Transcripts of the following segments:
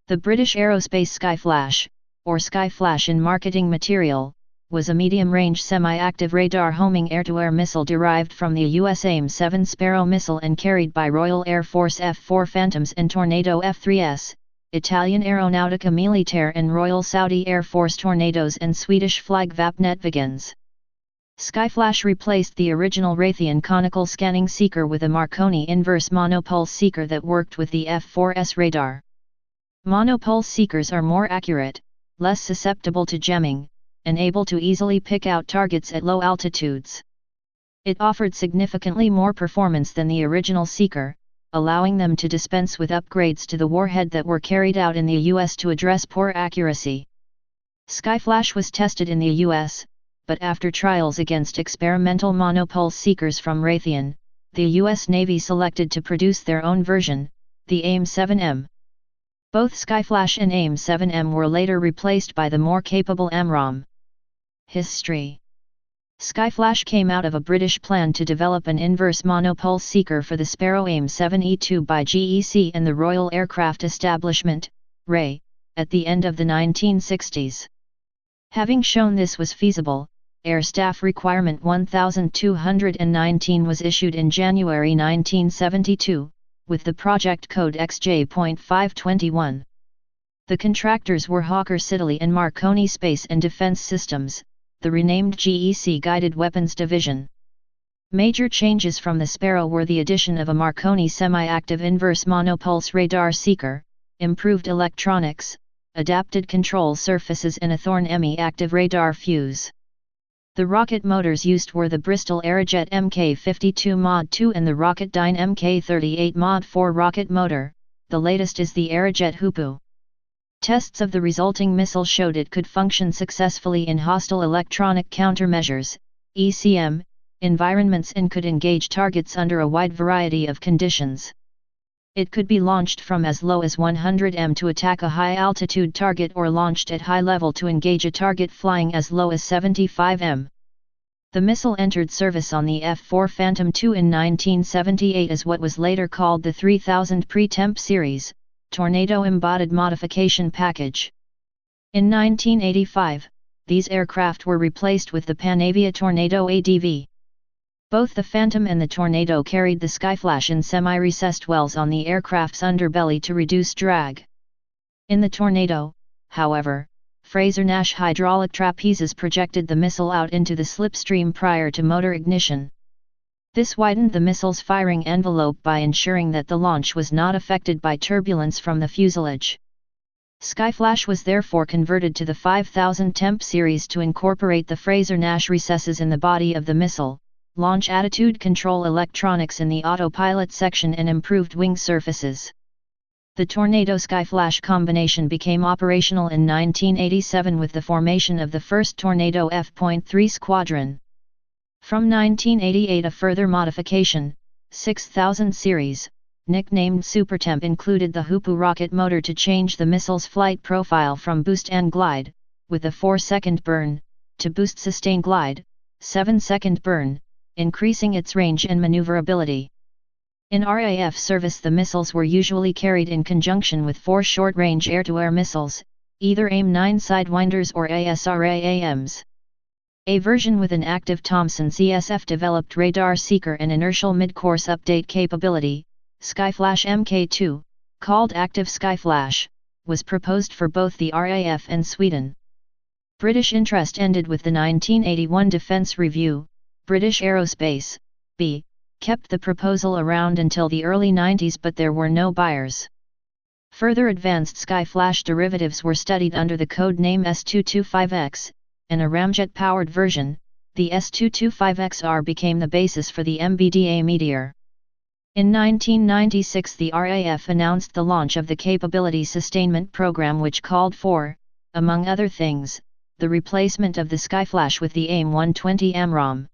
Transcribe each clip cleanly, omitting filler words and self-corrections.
The British aerospace Skyflash, or Skyflash in marketing material, was a medium-range semi-active radar homing air-to-air missile derived from the US AIM-7 Sparrow missile and carried by Royal Air Force F-4 Phantoms and Tornado F-3s, Italian Aeronautica Militare and Royal Saudi Air Force Tornadoes and Swedish Flygvapnet Viggens. Skyflash replaced the original Raytheon conical scanning seeker with a Marconi inverse monopulse seeker that worked with the F-4's radar. Monopulse seekers are more accurate, less susceptible to jamming, and able to easily pick out targets at low altitudes. It offered significantly more performance than the original seeker, allowing them to dispense with upgrades to the warhead that were carried out in the US to address poor accuracy. Skyflash was tested in the US, but after trials against experimental monopulse seekers from Raytheon, the US Navy selected to produce their own version, the AIM-7M. Both Skyflash and AIM-7M were later replaced by the more capable AMRAAM. History. Skyflash came out of a British plan to develop an inverse monopulse seeker for the Sparrow AIM-7E2 by GEC and the Royal Aircraft Establishment, RAE, at the end of the 1960s. Having shown this was feasible, Air Staff Requirement 1219 was issued in January 1972, with the project code XJ.521. The contractors were Hawker Siddeley and Marconi Space and Defense Systems, the renamed GEC Guided Weapons Division. Major changes from the Sparrow were the addition of a Marconi semi-active inverse monopulse radar seeker, improved electronics, adapted control surfaces and a Thorn ME active radar fuse. The rocket motors used were the Bristol Aerojet Mk52 Mod 2 and the Rocketdyne Mk38 Mod 4 rocket motor. The latest is the Aerojet Hoopoe. Tests of the resulting missile showed it could function successfully in hostile electronic countermeasures (ECM) environments and could engage targets under a wide variety of conditions. It could be launched from as low as 100 m to attack a high-altitude target or launched at high level to engage a target flying as low as 75 m. The missile entered service on the F-4 Phantom II in 1978 as what was later called the 3000 Pre-Temp Series, Tornado Embodied Modification Package. In 1985, these aircraft were replaced with the Panavia Tornado ADV. Both the Phantom and the Tornado carried the Skyflash in semi-recessed wells on the aircraft's underbelly to reduce drag. In the Tornado, however, Fraser-Nash hydraulic trapezes projected the missile out into the slipstream prior to motor ignition. This widened the missile's firing envelope by ensuring that the launch was not affected by turbulence from the fuselage. Skyflash was therefore converted to the 5000 Temp series to incorporate the Fraser-Nash recesses in the body of the missile, launch attitude control electronics in the autopilot section and improved wing surfaces. The Tornado-Skyflash combination became operational in 1987 with the formation of the first Tornado F.3 Squadron. From 1988 a further modification, 6000 series, nicknamed Supertemp, included the Hoopoe rocket motor to change the missile's flight profile from boost and glide, with a 4-second burn, to boost sustain glide, 7-second burn, increasing its range and maneuverability. In RAF service the missiles were usually carried in conjunction with 4 short-range air-to-air missiles, either AIM-9 Sidewinders or ASRA-AMs. A version with an active Thomson CSF developed radar seeker and inertial mid-course update capability, Skyflash Mk2, called Active Skyflash, was proposed for both the RAF and Sweden. British interest ended with the 1981 Defence Review. British Aerospace, B, kept the proposal around until the early 90s but there were no buyers. Further advanced Skyflash derivatives were studied under the code name S225X, and a ramjet powered version, the S225XR, became the basis for the MBDA Meteor. In 1996 the RAF announced the launch of the Capability Sustainment Program, which called for, among other things, the replacement of the Skyflash with the AIM-120 AMRAAM.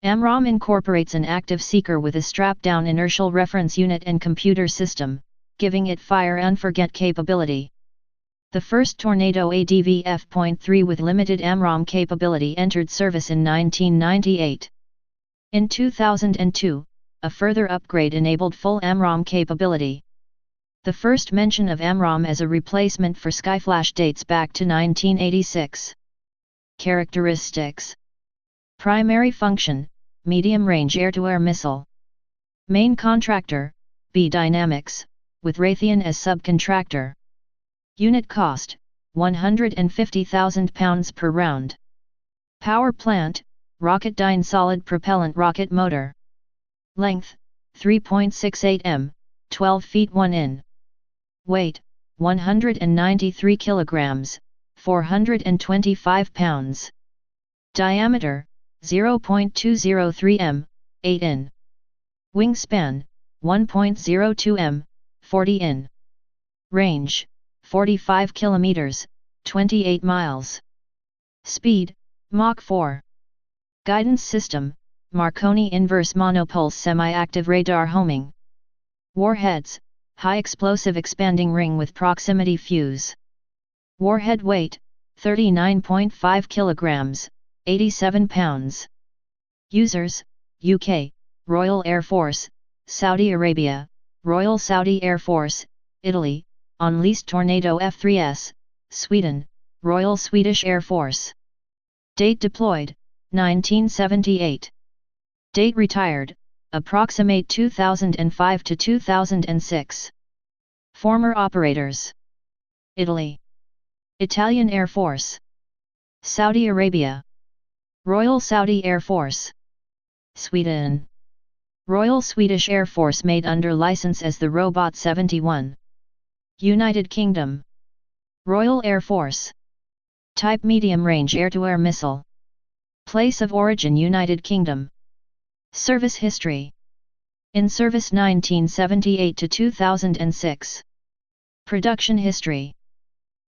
AMRAAM incorporates an active seeker with a strap-down inertial reference unit and computer system, giving it fire and forget capability. The first Tornado ADV F.3 with limited AMRAAM capability entered service in 1998. In 2002, a further upgrade enabled full AMRAAM capability. The first mention of MROM as a replacement for Skyflash dates back to 1986. Characteristics. Primary function, medium-range air-to-air missile. Main contractor, B Dynamics, with Raytheon as subcontractor. Unit cost, £150,000 per round. Power plant, Rocketdyne solid propellant rocket motor. Length, 3.68 m, 12 feet 1 in. Weight, 193 kilograms, 425 pounds. Diameter, 0.203 m, 8 in. Wingspan, 1.02 m, 40 in. Range, 45 kilometers, 28 miles. Speed, Mach 4. Guidance system, Marconi inverse monopulse semi-active radar homing. Warheads, high explosive expanding ring with proximity fuse. Warhead weight, 39.5 kilograms, 87 pounds. Users, UK, Royal Air Force, Saudi Arabia, Royal Saudi Air Force, Italy, on leased Tornado F3S, Sweden, Royal Swedish Air Force. Date deployed, 1978. Date retired, approximate 2005 to 2006. Former operators. Italy. Italian Air Force. Saudi Arabia. Royal Saudi Air Force. Sweden. Royal Swedish Air Force made under license as the Robot 71. United Kingdom. Royal Air Force. Type medium-range air-to-air missile. Place of origin United Kingdom. Service history. In service 1978 to 2006. Production history.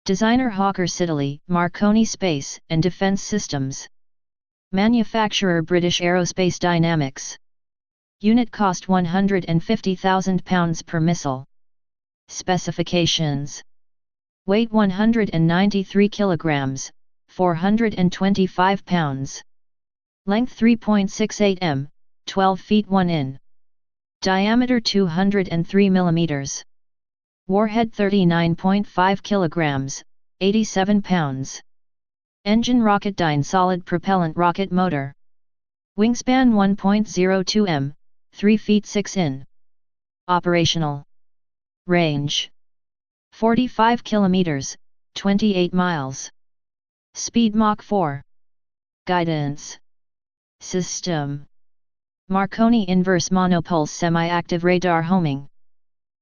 Designer Hawkers Italy, Marconi Space and Defence Systems. Manufacturer British Aerospace Dynamics. Unit cost £150,000 per missile. Specifications. Weight 193 kilograms, 425 pounds. Length 3.68 m, 12 feet 1 in. Diameter 203 millimeters. Warhead 39.5 kilograms, 87 pounds. Engine Rocketdyne solid propellant rocket motor. Wingspan 1.02 m, 3 feet 6 in. Operational. Range. 45 kilometers, 28 miles. Speed Mach 4. Guidance system. Marconi inverse monopulse semi-active radar homing.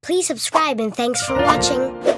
Please subscribe and thanks for watching.